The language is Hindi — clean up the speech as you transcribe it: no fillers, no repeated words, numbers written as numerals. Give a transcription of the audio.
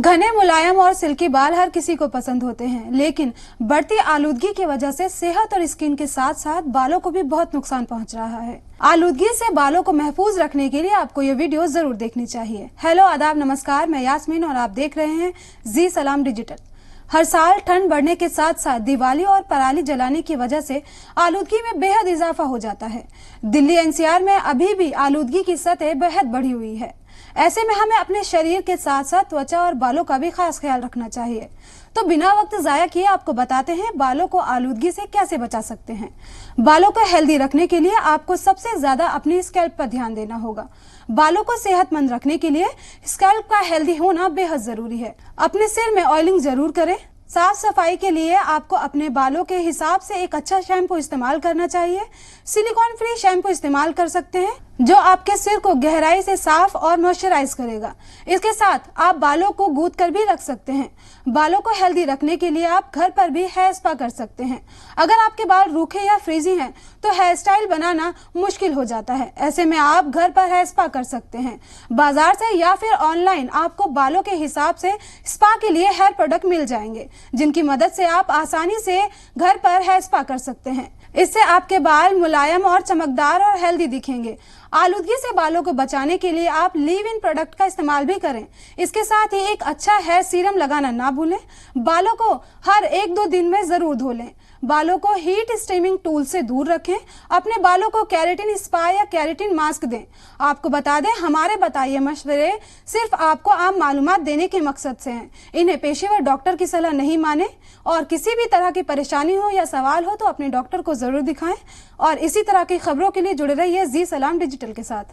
घने मुलायम और सिल्की बाल हर किसी को पसंद होते हैं, लेकिन बढ़ती आलूदगी की वजह से सेहत और स्किन के साथ साथ बालों को भी बहुत नुकसान पहुंच रहा है। आलूदगी से बालों को महफूज रखने के लिए आपको ये वीडियो जरूर देखनी चाहिए। हेलो, आदाब, नमस्कार, मैं यास्मीन और आप देख रहे हैं जी सलाम डिजिटल। हर साल ठंड बढ़ने के साथ साथ दिवाली और पराली जलाने की वजह से आलूदगी में बेहद इजाफा हो जाता है। दिल्ली एनसीआर में अभी भी आलूदगी की सतह बेहद बढ़ी हुई है। ऐसे में हमें अपने शरीर के साथ साथ त्वचा और बालों का भी खास ख्याल रखना चाहिए। तो बिना वक्त जाया किए आपको बताते हैं बालों को आलूदगी से कैसे बचा सकते हैं। बालों को हेल्दी रखने के लिए आपको सबसे ज्यादा अपनी स्कैल्प पर ध्यान देना होगा। बालों को सेहतमंद रखने के लिए स्कैल्प का हेल्दी होना बेहद जरूरी है। अपने सिर में ऑयलिंग जरूर करें। साफ सफाई के लिए आपको अपने बालों के हिसाब से एक अच्छा शैम्पू इस्तेमाल करना चाहिए। सिलिकॉन फ्री शैम्पू इस्तेमाल कर सकते हैं जो आपके सिर को गहराई से साफ और मॉइस्चराइज करेगा। इसके साथ आप बालों को गूंथ कर भी रख सकते हैं। बालों को हेल्दी रखने के लिए आप घर पर भी हेयर स्पा कर सकते हैं। अगर आपके बाल रूखे या फ्रीजी हैं तो हेयर स्टाइल बनाना मुश्किल हो जाता है। ऐसे में आप घर पर हेयर स्पा कर सकते हैं। बाजार से या फिर ऑनलाइन आपको बालों के हिसाब से स्पा के लिए हेयर प्रोडक्ट मिल जाएंगे, जिनकी मदद से आप आसानी से घर पर हेयर स्पा कर सकते हैं। इससे आपके बाल मुलायम और चमकदार और हेल्दी दिखेंगे। आलूदगी से बालों को बचाने के लिए आप लीव इन प्रोडक्ट का इस्तेमाल भी करें। इसके साथ ही एक अच्छा हेयर सीरम लगाना ना भूलें। बालों को हर 1-2 दिन में जरूर धो लें। बालों को हीट स्टीमिंग टूल से दूर रखें। अपने बालों को केराटिन स्पा या केराटिन मास्क दें। आपको बता दें, हमारे बताए मशवरे सिर्फ आपको आम मालूमात देने के मकसद से हैं। इन्हें पेशेवर डॉक्टर की सलाह नहीं माने और किसी भी तरह की परेशानी हो या सवाल हो तो अपने डॉक्टर को जरूर दिखाएं। और इसी तरह की खबरों के लिए जुड़े रहिए जी सलाम डिजिटल के साथ।